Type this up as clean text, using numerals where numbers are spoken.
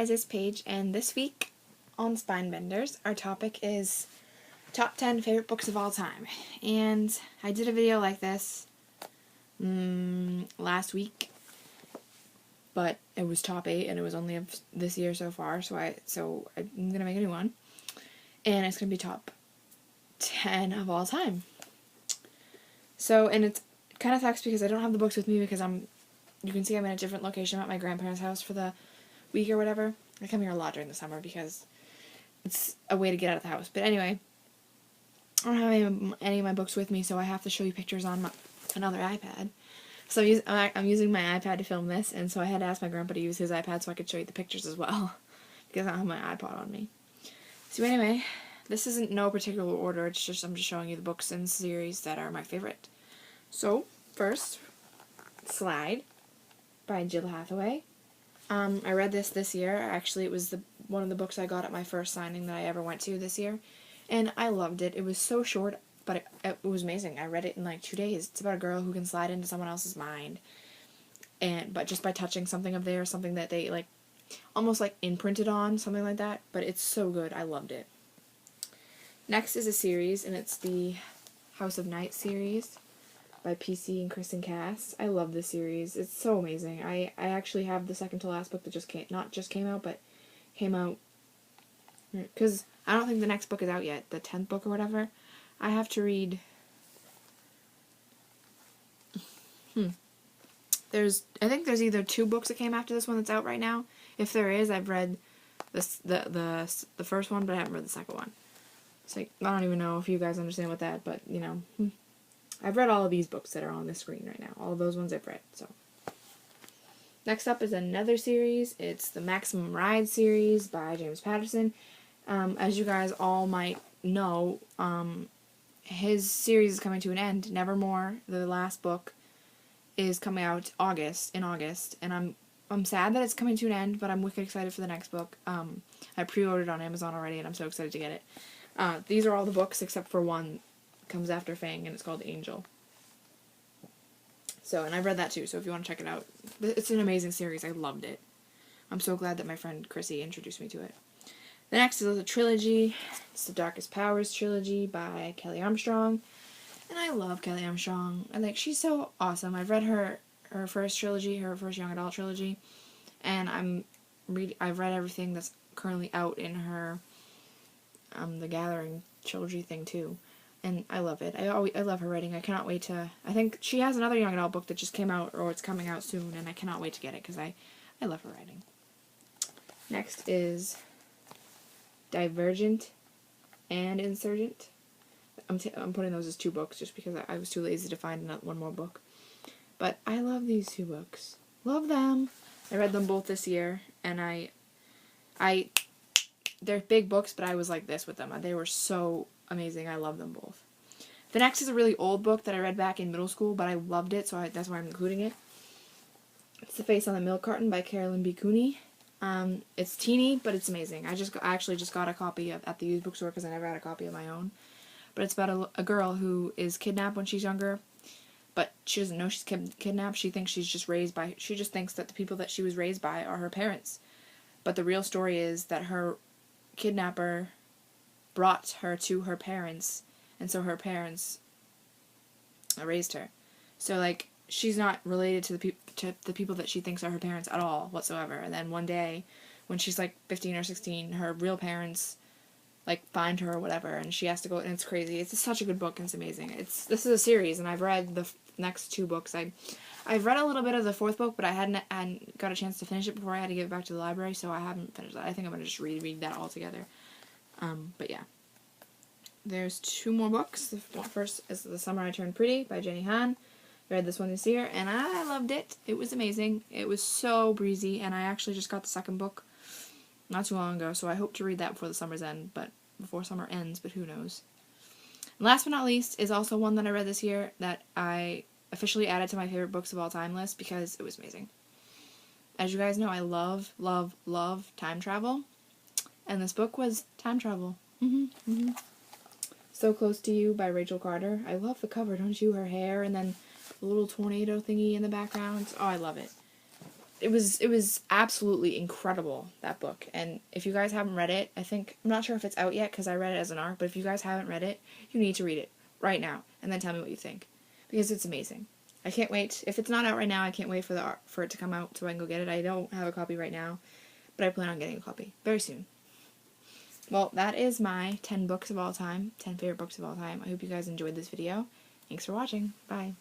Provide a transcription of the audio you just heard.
guys, it's Paige, and this week on Spinebenders, our topic is top 10 favorite books of all time. And I did a video like this last week, but it was top 8, and it was only of this year so far, so I'm gonna make a new one, and it's gonna be top 10 of all time. So, and it kind of sucks because I don't have the books with me because you can see I'm in a different location. I'm at my grandparents' house for the week or whatever. I come here a lot during the summer because it's a way to get out of the house. But anyway, I don't have any of my books with me, so I have to show you pictures on another iPad. So I'm using my iPad to film this, and so I had to ask my grandpa to use his iPad so I could show you the pictures as well, because I don't have my iPod on me. So anyway, this isn't no particular order, I'm just showing you the books in the series that are my favorite. So, first, Slide by Jill Hathaway. I read this year. Actually, it was one of the books I got at my first signing that I ever went to this year, and I loved it. It was so short, but it was amazing. I read it in like 2 days. It's about a girl who can slide into someone else's mind, but just by touching something of theirs, something that they like, almost like imprinted on, something like that. But it's so good. I loved it. Next is a series, and it's the House of Night series by PC and Kristen Cass. I love this series. It's so amazing. I actually have the second to last book that not just came out, but came out, because I don't think the next book is out yet, the 10th book or whatever. I have to read, I think there's either 2 books that came after this one that's out right now. If there is, I've read the first one, but I haven't read the second one. It's like, I don't even know if you guys understand what that, but, you know, I've read all of these books that are on the screen right now. All of those ones I've read, so. Next up is another series. It's the Maximum Ride series by James Patterson. As you guys all might know, his series is coming to an end. Nevermore, the last book, is coming out in August, and I'm sad that it's coming to an end, but I'm wicked excited for the next book. I pre-ordered on Amazon already, and I'm so excited to get it. These are all the books except for one comes after Fang, and it's called Angel. So, and I've read that too, so if you want to check it out, it's an amazing series. I loved it. I'm so glad that my friend Chrissy introduced me to it. The next is a trilogy. It's the Darkest Powers trilogy by Kelly Armstrong, and I love Kelly Armstrong. She's so awesome. I've read her first trilogy, her first young adult trilogy, and I've read everything that's currently out in her The Gathering trilogy thing too. And I love it. I love her writing. I cannot wait to... I think she has another young adult book that just came out, or it's coming out soon, and I cannot wait to get it, because I love her writing. Next is Divergent and Insurgent. I'm putting those as 2 books, just because I was too lazy to find one more book. But I love these 2 books. Love them! I read them both this year, and they're big books, but I was like this with them. They were so amazing. I love them both. The next is a really old book that I read back in middle school, but I loved it, so that's why I'm including it. It's The Face on the Milk Carton by Carolyn B. Cooney. It's teeny, but it's amazing. I actually just got a copy at the used bookstore because I never had a copy of my own. But it's about a girl who is kidnapped when she's younger, but she doesn't know she's kidnapped. She thinks she just thinks that the people that she was raised by are her parents. But the real story is that her kidnapper brought her to her parents, and so her parents raised her. So, she's not related to the people that she thinks are her parents at all, whatsoever. And then one day, when she's, 15 or 16, her real parents, find her or whatever, and she has to go, and it's crazy. It's such a good book, and it's amazing. This is a series, and I've read the next 2 books. I've read a little bit of the 4th book, but I hadn't got a chance to finish it before I had to give it back to the library, so I haven't finished that. I think I'm going to just read that all together. But yeah. There's 2 more books. The first is The Summer I Turned Pretty by Jenny Han. I read this one this year, and I loved it. It was amazing. It was so breezy, and I actually just got the second book not too long ago, so I hope to read that before summer ends, but who knows. And last but not least is also one that I read this year that I officially added to my favorite books of all time list because it was amazing. As you guys know, I love, love, love time travel, and this book was time travel. So Close to You by Rachel Carter. I love the cover, don't you? Her hair, and then the little tornado thingy in the background. Oh, I love it. it was absolutely incredible, that book. And if you guys haven't read it, I'm not sure if it's out yet because I read it as an ARC, but if you guys haven't read it, you need to read it right now and then tell me what you think, because it's amazing. I can't wait. If it's not out right now, I can't wait for it to come out so I can go get it. I don't have a copy right now, but I plan on getting a copy very soon. Well, that is my 10 books of all time, 10 favorite books of all time. I hope you guys enjoyed this video. Thanks for watching. Bye.